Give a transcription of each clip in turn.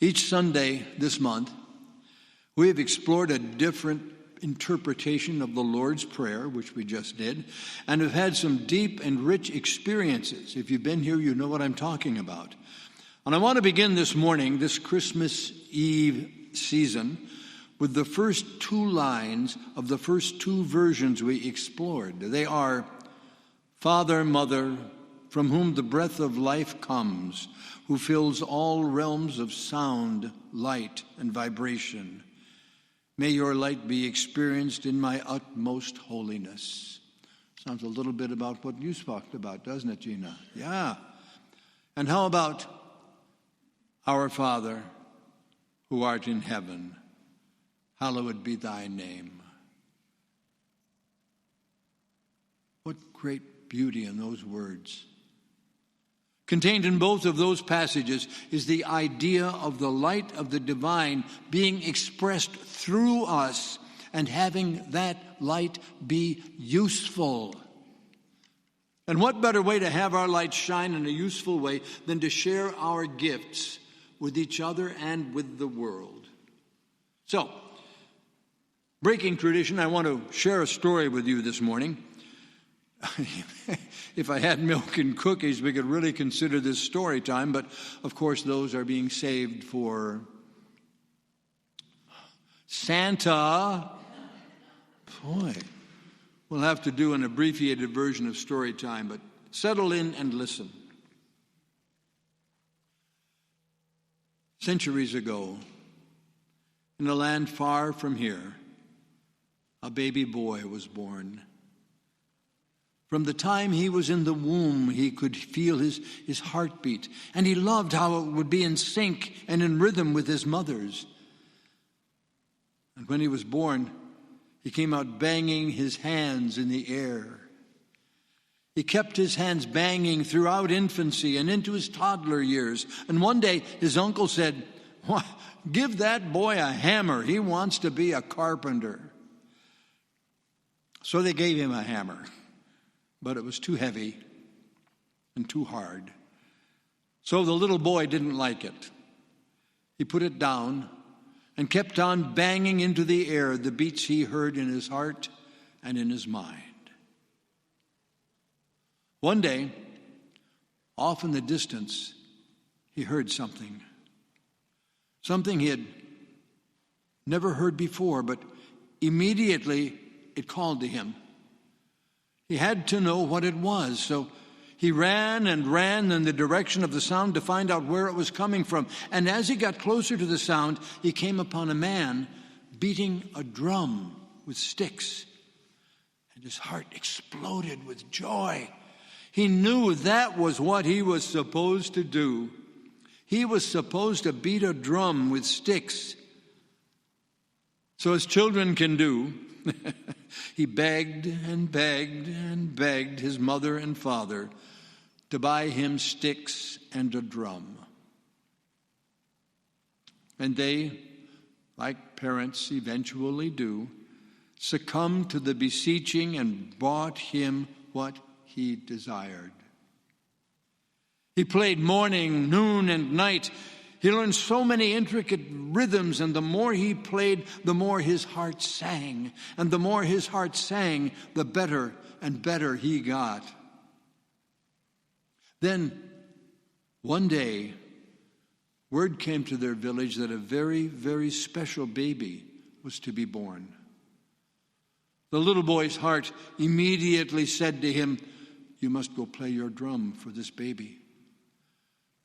Each Sunday this month, we have explored a different interpretation of the Lord's Prayer, which we just did, and have had some deep and rich experiences. If you've been here, you know what I'm talking about. And I want to begin this morning, this Christmas Eve season, with the first two lines of the first two versions we explored. They are, Father, Mother, from whom the breath of life comes, who fills all realms of sound, light, and vibration. May your light be experienced in my utmost holiness. Sounds a little bit about what you talked about, doesn't it, Gina? Yeah. And how about our Father, who art in heaven, hallowed be thy name. What great beauty in those words. Contained in both of those passages is the idea of the light of the divine being expressed through us and having that light be useful. And what better way to have our light shine in a useful way than to share our gifts with each other and with the world? So, breaking tradition, I want to share a story with you this morning. If I had milk and cookies, we could really consider this story time, but of course those are being saved for Santa. Boy, we'll have to do an abbreviated version of story time, but settle in and listen. Centuries ago, in a land far from here, a baby boy was born. From the time he was in the womb, he could feel his heartbeat, and he loved how it would be in sync and in rhythm with his mother's. And when he was born, he came out banging his hands in the air. He kept his hands banging throughout infancy and into his toddler years. And one day, his uncle said, "Why, give that boy a hammer. He wants to be a carpenter." So they gave him a hammer. But it was too heavy and too hard. So the little boy didn't like it. He put it down and kept on banging into the air the beats he heard in his heart and in his mind. One day, off in the distance, he heard something. Something he had never heard before, but immediately it called to him. He had to know what it was, so he ran and ran in the direction of the sound to find out where it was coming from. And as he got closer to the sound, he came upon a man beating a drum with sticks. And his heart exploded with joy. He knew that was what he was supposed to do. He was supposed to beat a drum with sticks. So as children can do, he begged and begged and begged his mother and father to buy him sticks and a drum. And they, like parents eventually do, succumbed to the beseeching and bought him what he desired. He played morning, noon, and night. He learned so many intricate rhythms, and the more he played, the more his heart sang. And the more his heart sang, the better and better he got. Then, one day, word came to their village that a very, very special baby was to be born. The little boy's heart immediately said to him, "You must go play your drum for this baby.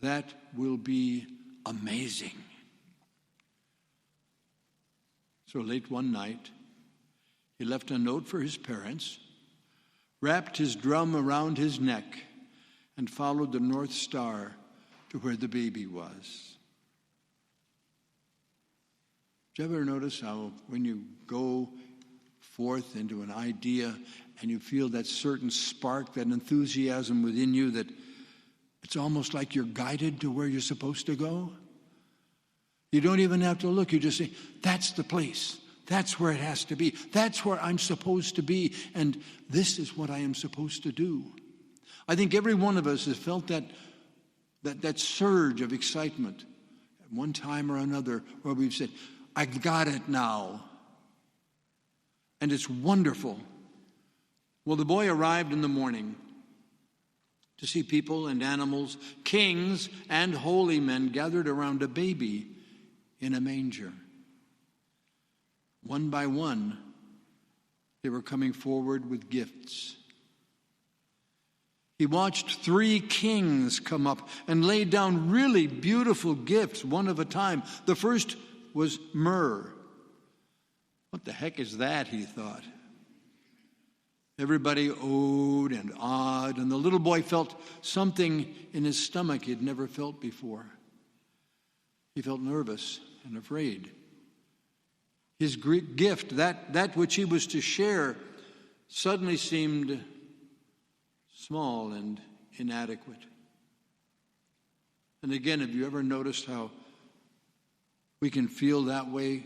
That will be amazing." So late one night, he left a note for his parents, wrapped his drum around his neck, and followed the North Star to where the baby was. Did you ever notice how when you go forth into an idea and you feel that certain spark, that enthusiasm within you, that it's almost like you're guided to where you're supposed to go? You don't even have to look. You just say, that's the place. That's where it has to be. That's where I'm supposed to be. And this is what I am supposed to do. I think every one of us has felt that surge of excitement. one time or another where we've said, I got it now. And it's wonderful. Well, the boy arrived in the morning to see people and animals, kings and holy men gathered around a baby in a manger. One by one, they were coming forward with gifts. He watched 3 kings come up and lay down really beautiful gifts, one at a time. The first was myrrh. What the heck is that, he thought. Everybody owed and awed, and the little boy felt something in his stomach he'd never felt before. He felt nervous and afraid. His gift, that which he was to share, suddenly seemed small and inadequate. And again, have you ever noticed how we can feel that way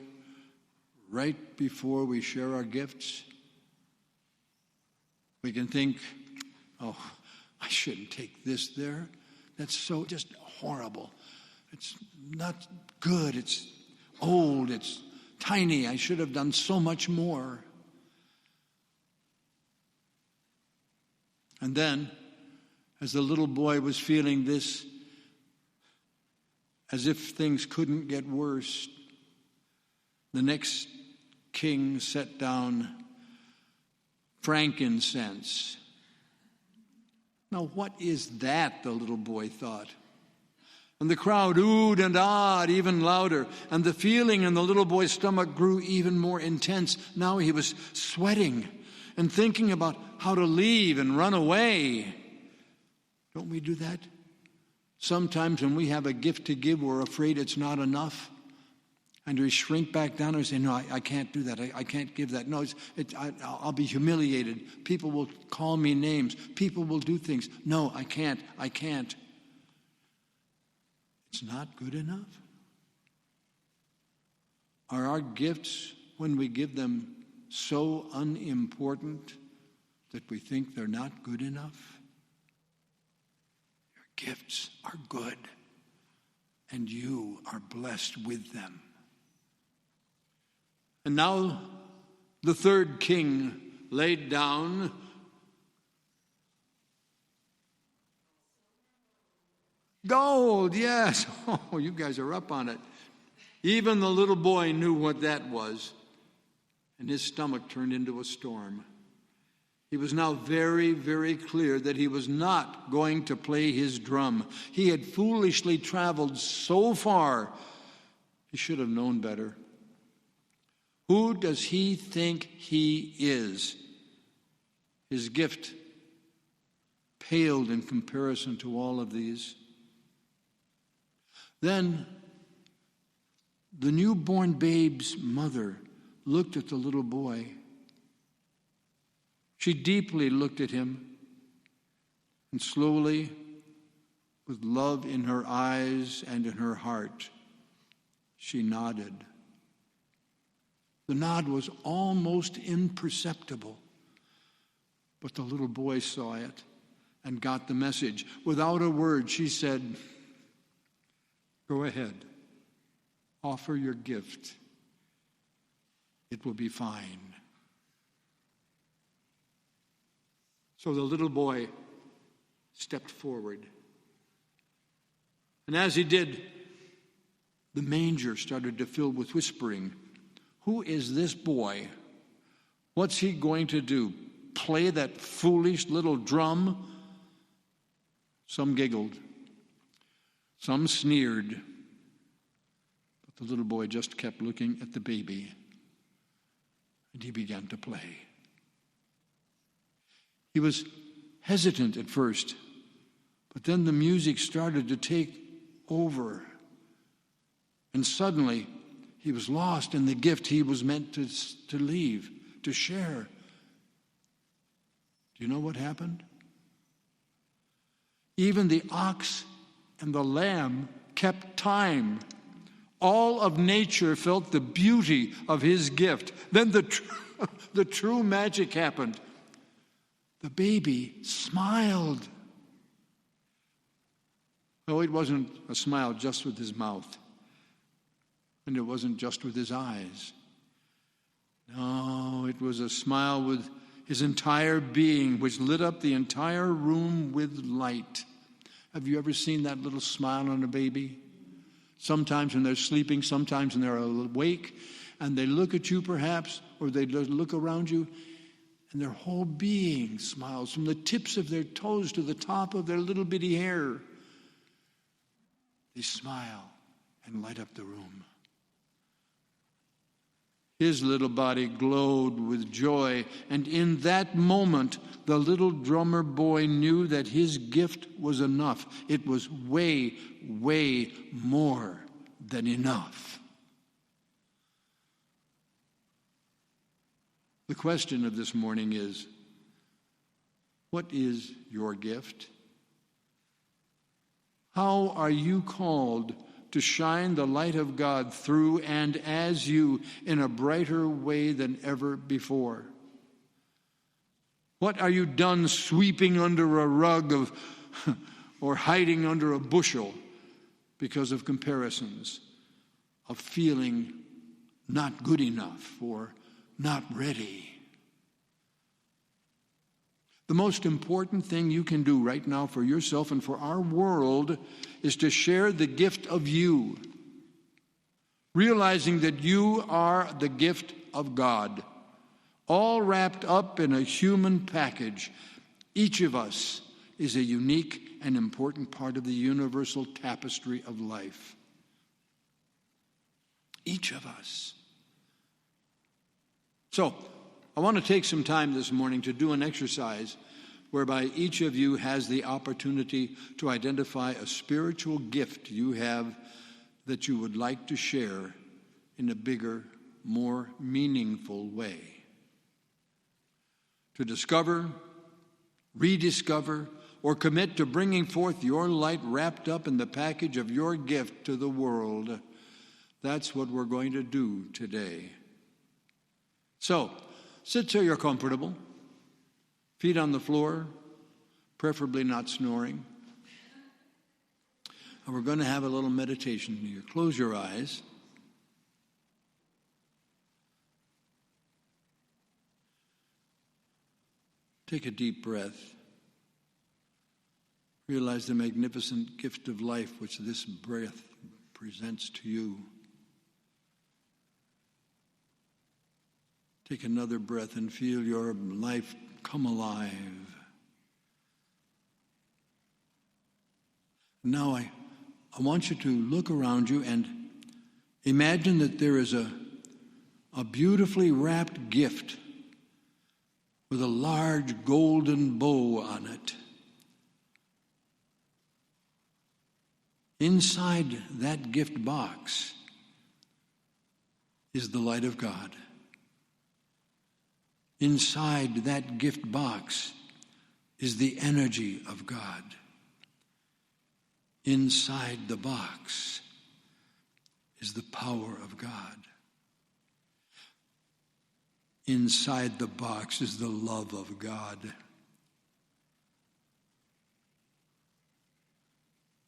right before we share our gifts? We can think, oh, I shouldn't take this there. That's so just horrible. It's not good. It's old. It's tiny. I should have done so much more. And then, as the little boy was feeling this, as if things couldn't get worse, the next king set down frankincense. Now, what is that, the little boy thought. And the crowd oohed and ahed even louder, and the feeling in the little boy's stomach grew even more intense. Now he was sweating and thinking about how to leave and run away. Don't we do that? Sometimes when we have a gift to give, we're afraid it's not enough. And we shrink back down and say, no, I can't do that. I can't give that. No, I'll be humiliated. People will call me names. People will do things. No, I can't. It's not good enough. Are our gifts, when we give them, so unimportant that we think they're not good enough? Your gifts are good, and you are blessed with them. And now the third king laid down gold. Yes. Oh, you guys are up on it. Even the little boy knew what that was, and his stomach turned into a storm. He was now very, very clear that he was not going to play his drum. He had foolishly traveled so far. He should have known better. Who does he think he is? His gift paled in comparison to all of these. Then the newborn babe's mother looked at the little boy. She deeply looked at him, and slowly, with love in her eyes and in her heart, she nodded. The nod was almost imperceptible, but the little boy saw it and got the message. Without a word, she said, "Go ahead, offer your gift. It will be fine." So the little boy stepped forward. And as he did, the manger started to fill with whispering. Who is this boy? What's he going to do? Play that foolish little drum? Some giggled. Some sneered. But the little boy just kept looking at the baby, and he began to play. He was hesitant at first, but then the music started to take over. And suddenly, he was lost in the gift he was meant to leave, to share. Do you know what happened? Even the ox and the lamb kept time. All of nature felt the beauty of his gift. Then the true magic happened. The baby smiled. No, it wasn't a smile just with his mouth. And it wasn't just with his eyes. No, it was a smile with his entire being, which lit up the entire room with light. Have you ever seen that little smile on a baby? Sometimes when they're sleeping, sometimes when they're awake, and they look at you perhaps, or they look around you, and their whole being smiles, from the tips of their toes to the top of their little bitty hair. They smile and light up the room. His little body glowed with joy, and in that moment, the little drummer boy knew that his gift was enough. It was way, way more than enough. The question of this morning is, what is your gift? How are you called to shine the light of God through and as you in a brighter way than ever before? What are you done sweeping under a rug or hiding under a bushel because of comparisons, of feeling not good enough or not ready? The most important thing you can do right now for yourself and for our world is to share the gift of you, realizing that you are the gift of God, all wrapped up in a human package. Each of us is a unique and important part of the universal tapestry of life. Each of us. So, I want to take some time this morning to do an exercise whereby each of you has the opportunity to identify a spiritual gift you have that you would like to share in a bigger, more meaningful way. To discover, rediscover, or commit to bringing forth your light wrapped up in the package of your gift to the world. That's what we're going to do today. So, sit so you're comfortable, feet on the floor, preferably not snoring. And we're going to have a little meditation here. Close your eyes. Take a deep breath. Realize the magnificent gift of life which this breath presents to you. Take another breath and feel your life come alive. Now I want you to look around you and imagine that there is a beautifully wrapped gift with a large golden bow on it. Inside that gift box is the light of God. Inside that gift box is the energy of God. Inside the box is the power of God. Inside the box is the love of God.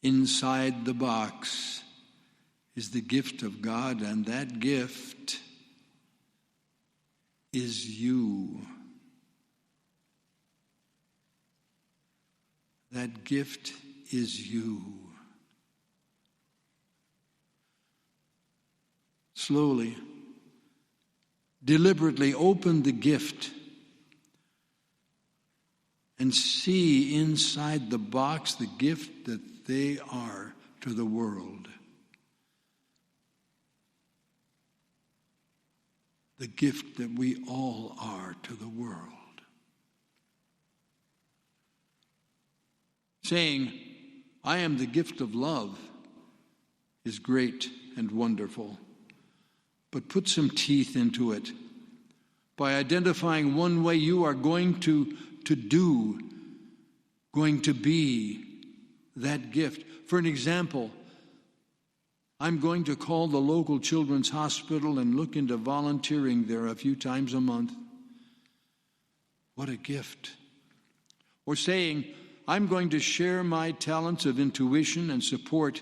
Inside the box is the gift of God, and that gift is you. That gift is you. Slowly, deliberately open the gift and see inside the box the gift that they are to the world. The gift that we all are to the world. Saying, I am the gift of love, is great and wonderful. But put some teeth into it by identifying one way you are going to do, going to be that gift. For an example, I'm going to call the local children's hospital and look into volunteering there a few times a month. What a gift. Or saying, I'm going to share my talents of intuition and support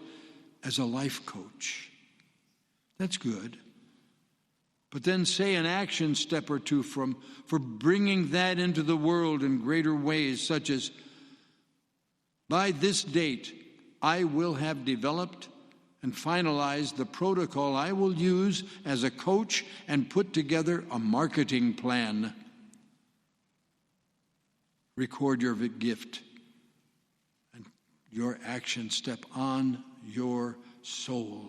as a life coach. That's good. But then say an action step or two for bringing that into the world in greater ways, such as, by this date, I will have developed and finalized the protocol I will use as a coach and put together a marketing plan. Record your gift and your action step on your soul.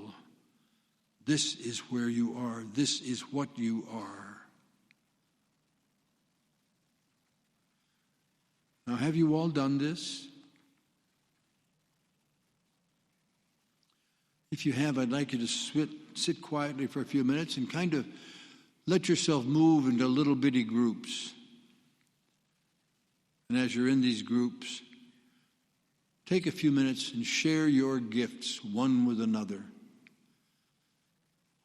This is where you are. This is what you are. Now, have you all done this? If you have, I'd like you to sit quietly for a few minutes and kind of let yourself move into little bitty groups. And as you're in these groups, take a few minutes and share your gifts one with another.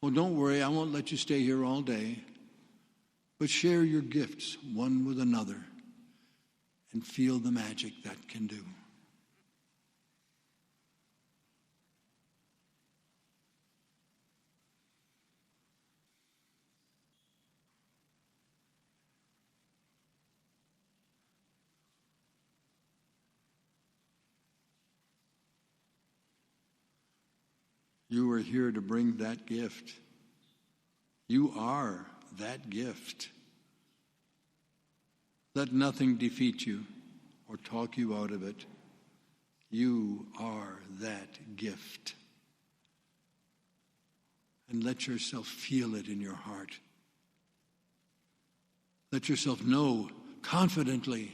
Oh, don't worry, I won't let you stay here all day, but share your gifts one with another and feel the magic that can do. You are here to bring that gift. You are that gift. Let nothing defeat you or talk you out of it. You are that gift. And let yourself feel it in your heart. Let yourself know confidently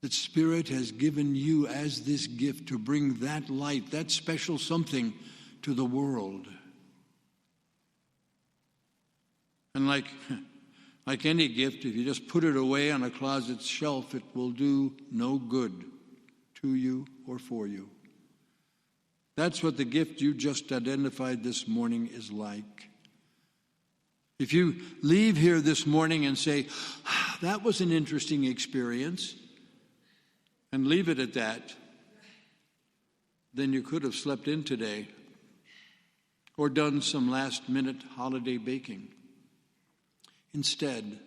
that Spirit has given you as this gift to bring that light, that special something to the world. And like any gift, if you just put it away on a closet shelf, it will do no good to you or for you. That's what the gift you just identified this morning is like. If you leave here this morning and say, that was an interesting experience, and leave it at that, then you could have slept in today or done some last-minute holiday baking. Instead,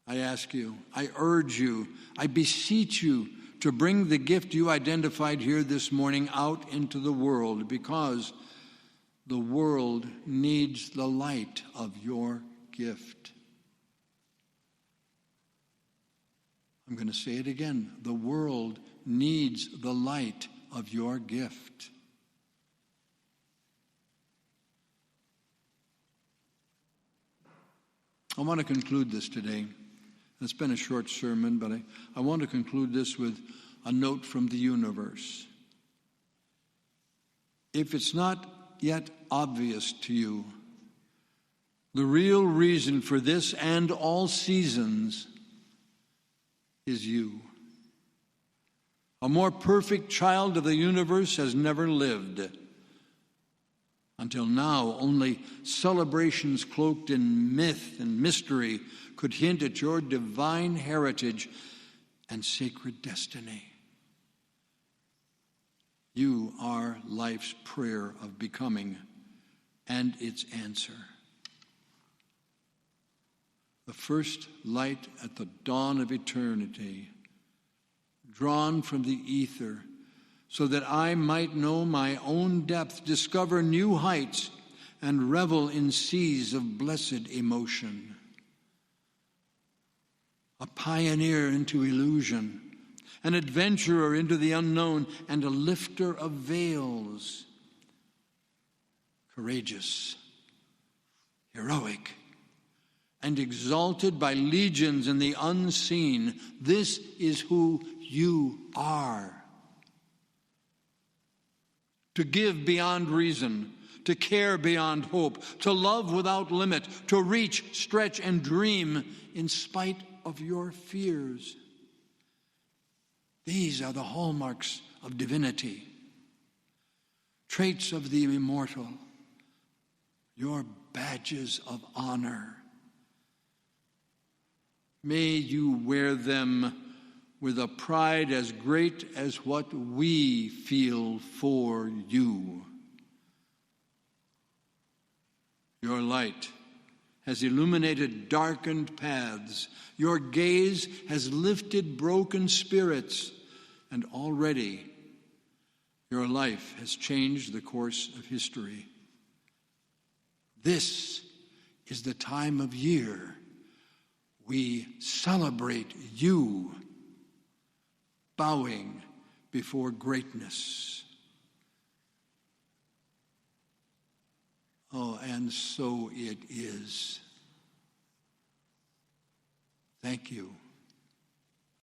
I ask you, I urge you, I beseech you to bring the gift you identified here this morning out into the world, because the world needs the light of your gift. I'm going to say it again. The world needs the light of your gift. I want to conclude this today. It's been a short sermon, but I want to conclude this with a note from the universe. If it's not yet obvious to you, the real reason for this and all seasons is you. A more perfect child of the universe has never lived. Until now, only celebrations cloaked in myth and mystery could hint at your divine heritage and sacred destiny. You are life's prayer of becoming and its answer. The first light at the dawn of eternity, drawn from the ether, so that I might know my own depth, discover new heights, and revel in seas of blessed emotion. A pioneer into illusion, an adventurer into the unknown, and a lifter of veils. Courageous, heroic, and exalted by legions in the unseen. This is who you are. To give beyond reason, to care beyond hope, to love without limit, to reach, stretch, and dream in spite of your fears. These are the hallmarks of divinity, traits of the immortal, your badges of honor. May you wear them with a pride as great as what we feel for you. Your light has illuminated darkened paths. Your gaze has lifted broken spirits, and already your life has changed the course of history. This is the time of year we celebrate you, bowing before greatness. Oh, and so it is. Thank you.